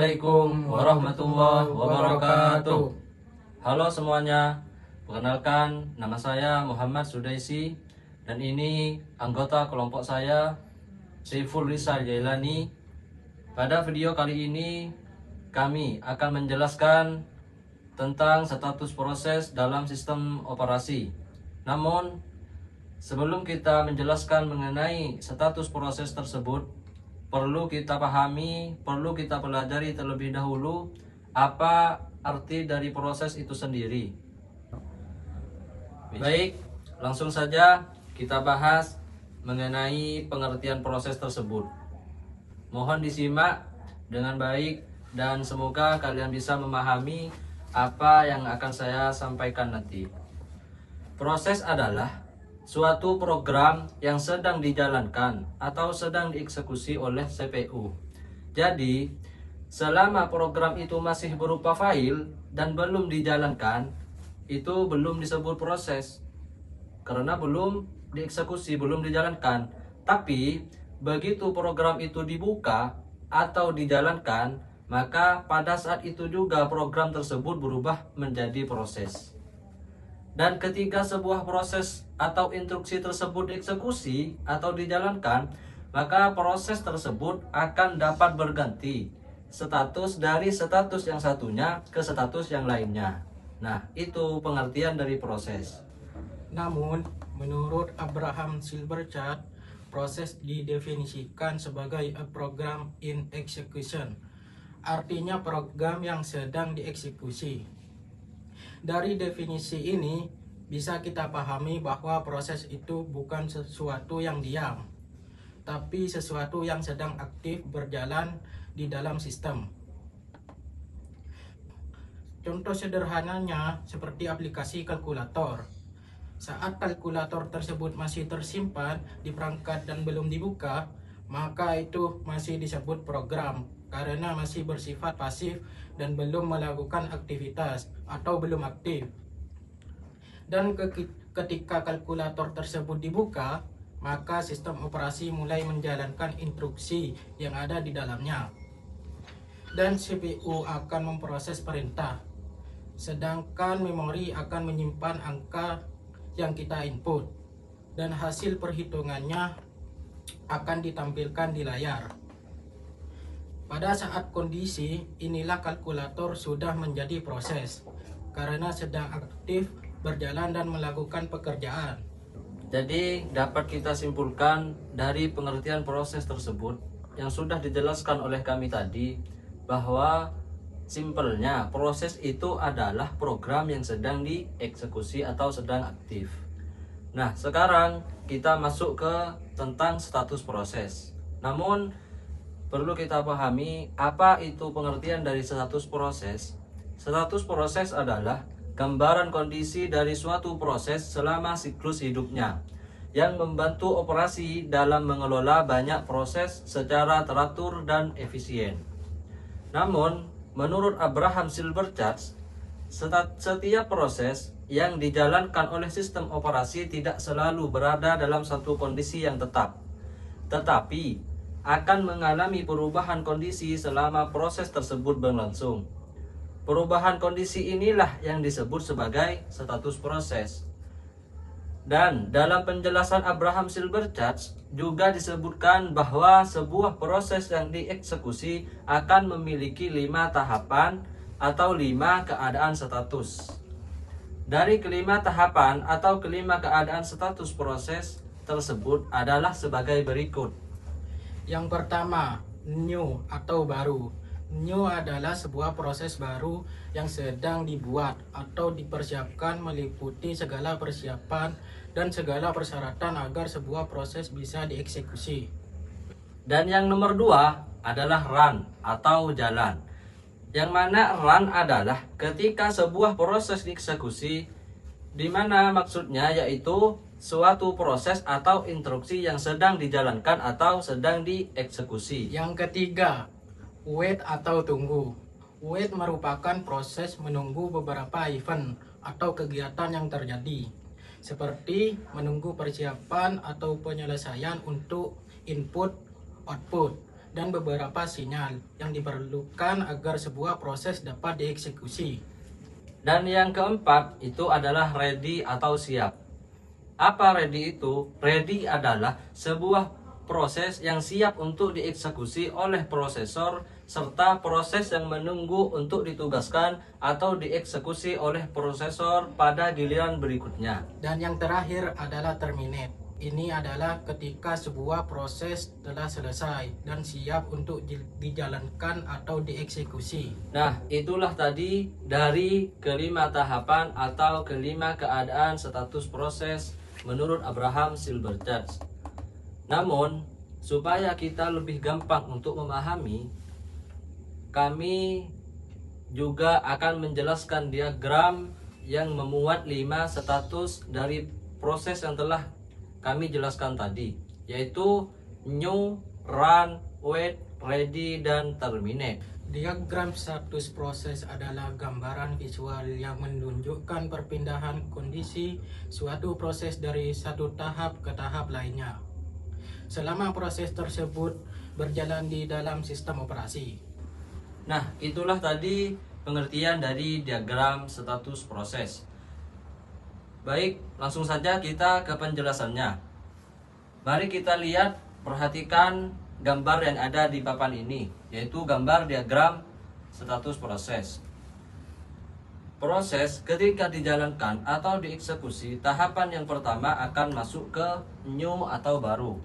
Assalamualaikum warahmatullahi wabarakatuh. Halo semuanya, perkenalkan nama saya Muhammad Sudaisi dan ini anggota kelompok saya Saiful Rizal Jailani. Pada video kali ini kami akan menjelaskan tentang status proses dalam sistem operasi. Namun sebelum kita menjelaskan mengenai status proses tersebut, perlu kita pahami, perlu kita pelajari terlebih dahulu apa arti dari proses itu sendiri. Baik, langsung saja kita bahas mengenai pengertian proses tersebut. Mohon disimak dengan baik dan semoga kalian bisa memahami apa yang akan saya sampaikan nanti. Proses adalah suatu program yang sedang dijalankan atau sedang dieksekusi oleh CPU. Jadi, selama program itu masih berupa file dan belum dijalankan, itu belum disebut proses. Karena belum dieksekusi, belum dijalankan. Tapi, begitu program itu dibuka atau dijalankan, maka pada saat itu juga program tersebut berubah menjadi proses. Dan ketika sebuah proses atau instruksi tersebut dieksekusi atau dijalankan, maka proses tersebut akan dapat berganti status dari status yang satunya ke status yang lainnya. Nah, itu pengertian dari proses. Namun, menurut Abraham Silberchart, proses didefinisikan sebagai a program in execution, artinya program yang sedang dieksekusi. Dari definisi ini, bisa kita pahami bahwa proses itu bukan sesuatu yang diam, tapi sesuatu yang sedang aktif berjalan di dalam sistem. Contoh sederhananya seperti aplikasi kalkulator. Saat kalkulator tersebut masih tersimpan di perangkat dan belum dibuka, maka itu masih disebut program karena masih bersifat pasif dan belum melakukan aktivitas atau belum aktif. Dan ketika kalkulator tersebut dibuka, maka sistem operasi mulai menjalankan instruksi yang ada di dalamnya. Dan CPU akan memproses perintah, sedangkan memori akan menyimpan angka yang kita input, dan hasil perhitungannya akan ditampilkan di layar. Pada saat kondisi inilah kalkulator sudah menjadi proses karena sedang aktif berjalan dan melakukan pekerjaan. Jadi dapat kita simpulkan dari pengertian proses tersebut yang sudah dijelaskan oleh kami tadi, bahwa simpelnya proses itu adalah program yang sedang dieksekusi atau sedang aktif. Nah, sekarang kita masuk ke tentang status proses. Namun perlu kita pahami apa itu pengertian dari status proses. Status proses adalah gambaran kondisi dari suatu proses selama siklus hidupnya, yang membantu operasi dalam mengelola banyak proses secara teratur dan efisien. Namun, menurut Abraham Silberchart, setiap proses yang dijalankan oleh sistem operasi tidak selalu berada dalam satu kondisi yang tetap, tetapi akan mengalami perubahan kondisi selama proses tersebut berlangsung. Perubahan kondisi inilah yang disebut sebagai status proses. Dan dalam penjelasan Abraham Silberchart juga disebutkan bahwa sebuah proses yang dieksekusi akan memiliki 5 tahapan atau 5 keadaan status. Dari kelima tahapan atau kelima keadaan status proses tersebut adalah sebagai berikut. Yang pertama, new atau baru. New adalah sebuah proses baru yang sedang dibuat atau dipersiapkan, meliputi segala persiapan dan segala persyaratan agar sebuah proses bisa dieksekusi. Dan yang nomor 2 adalah run atau jalan. Yang mana run adalah ketika sebuah proses dieksekusi, di mana maksudnya yaitu suatu proses atau instruksi yang sedang dijalankan atau sedang dieksekusi. Yang ketiga, wait atau tunggu. Wait merupakan proses menunggu beberapa event atau kegiatan yang terjadi, seperti menunggu persiapan atau penyelesaian untuk input output. dan beberapa sinyal yang diperlukan agar sebuah proses dapat dieksekusi. Dan yang keempat itu adalah ready atau siap. Apa ready itu? Ready adalah sebuah proses yang siap untuk dieksekusi oleh prosesor serta proses yang menunggu untuk ditugaskan atau dieksekusi oleh prosesor pada giliran berikutnya. Dan yang terakhir adalah terminate. Ini adalah ketika sebuah proses telah selesai dan siap untuk dijalankan atau dieksekusi. Nah, itulah tadi dari kelima tahapan atau kelima keadaan status proses menurut Abraham Silberchurch. Namun, supaya kita lebih gampang untuk memahami, kami juga akan menjelaskan diagram yang memuat 5 status dari proses yang telah kami jelaskan tadi, yaitu new, run, wait, ready, dan terminate. Diagram status proses adalah gambaran visual yang menunjukkan perpindahan kondisi suatu proses dari satu tahap ke tahap lainnya selama proses tersebut berjalan di dalam sistem operasi. Nah, itulah tadi pengertian dari diagram status proses. Baik, langsung saja kita ke penjelasannya. Mari kita lihat, perhatikan gambar yang ada di papan ini, yaitu gambar diagram status proses. Proses ketika dijalankan atau dieksekusi, tahapan yang pertama akan masuk ke new atau baru.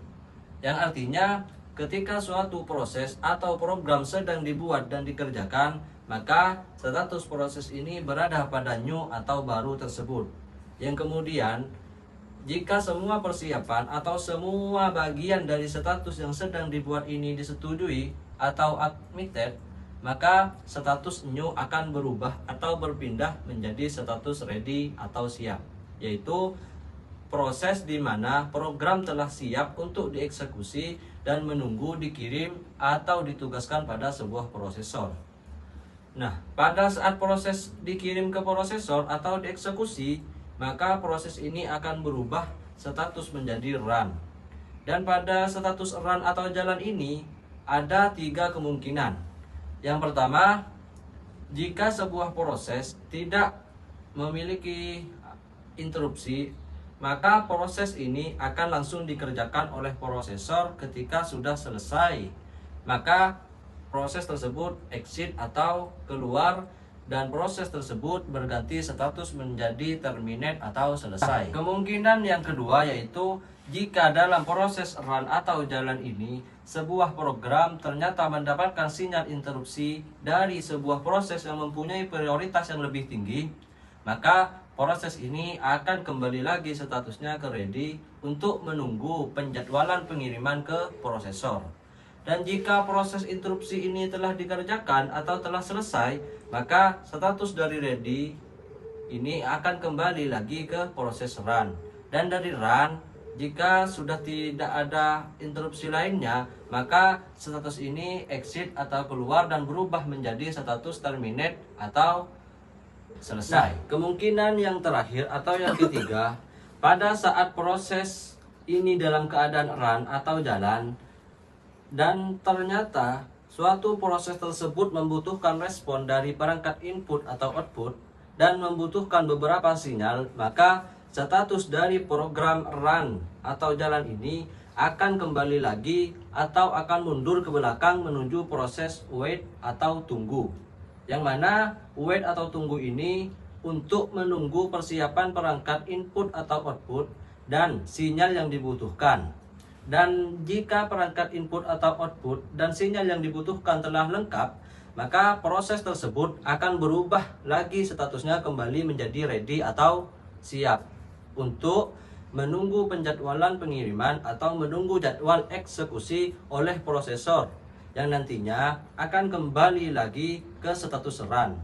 Yang artinya ketika suatu proses atau program sedang dibuat dan dikerjakan, maka status proses ini berada pada new atau baru tersebut. Yang kemudian, jika semua persiapan atau semua bagian dari status yang sedang dibuat ini disetujui atau admitted, maka status new akan berubah atau berpindah menjadi status ready atau siap, yaitu proses di mana program telah siap untuk dieksekusi dan menunggu dikirim atau ditugaskan pada sebuah prosesor. Nah, pada saat proses dikirim ke prosesor atau dieksekusi, maka proses ini akan berubah status menjadi run. Dan pada status run atau jalan ini ada 3 kemungkinan. Yang pertama, jika sebuah proses tidak memiliki interupsi, maka proses ini akan langsung dikerjakan oleh prosesor ketika sudah selesai. Maka proses tersebut exit atau keluar, dan proses tersebut berganti status menjadi terminate atau selesai. Kemungkinan yang kedua yaitu jika dalam proses run atau jalan ini sebuah program ternyata mendapatkan sinyal interupsi dari sebuah proses yang mempunyai prioritas yang lebih tinggi, maka proses ini akan kembali lagi statusnya ke ready untuk menunggu penjadwalan pengiriman ke prosesor. Dan jika proses interupsi ini telah dikerjakan atau telah selesai, maka status dari ready ini akan kembali lagi ke proses run. Dan dari run, jika sudah tidak ada interupsi lainnya, maka status ini exit atau keluar dan berubah menjadi status terminate atau selesai. Kemungkinan yang terakhir atau yang ketiga, pada saat proses ini dalam keadaan run atau jalan, dan ternyata suatu proses tersebut membutuhkan respon dari perangkat input atau output dan membutuhkan beberapa sinyal, maka status dari program run atau jalan ini akan kembali lagi atau akan mundur ke belakang menuju proses wait atau tunggu. Yang mana wait atau tunggu ini untuk menunggu persiapan perangkat input atau output dan sinyal yang dibutuhkan. Dan jika perangkat input atau output dan sinyal yang dibutuhkan telah lengkap, maka proses tersebut akan berubah lagi statusnya kembali menjadi ready atau siap untuk menunggu penjadwalan pengiriman atau menunggu jadwal eksekusi oleh prosesor yang nantinya akan kembali lagi ke status run.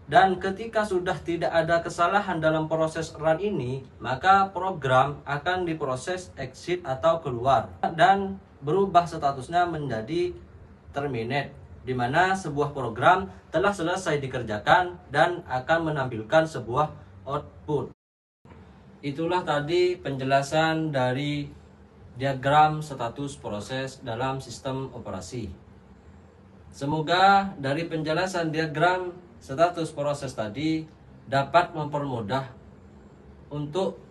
Dan ketika sudah tidak ada kesalahan dalam proses run ini, maka program akan diproses exit atau keluar dan berubah statusnya menjadi terminate, di mana sebuah program telah selesai dikerjakan dan akan menampilkan sebuah output. Itulah tadi penjelasan dari diagram status proses dalam sistem operasi. Semoga dari penjelasan diagram status proses tadi dapat mempermudah untuk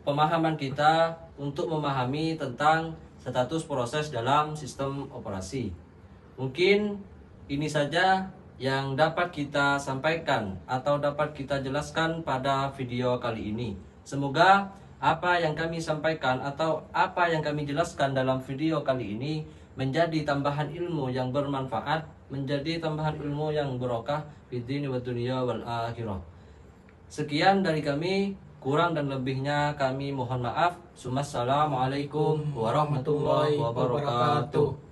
pemahaman kita untuk memahami tentang status proses dalam sistem operasi. Mungkin ini saja yang dapat kita sampaikan atau dapat kita jelaskan pada video kali ini. Semoga apa yang kami sampaikan atau apa yang kami jelaskan dalam video kali ini menjadi tambahan ilmu yang bermanfaat, menjadi tambahan ilmu yang barokah fid dini wad dunya wal akhirah. Sekian dari kami, kurang dan lebihnya kami mohon maaf. Assalamualaikum warahmatullahi wabarakatuh.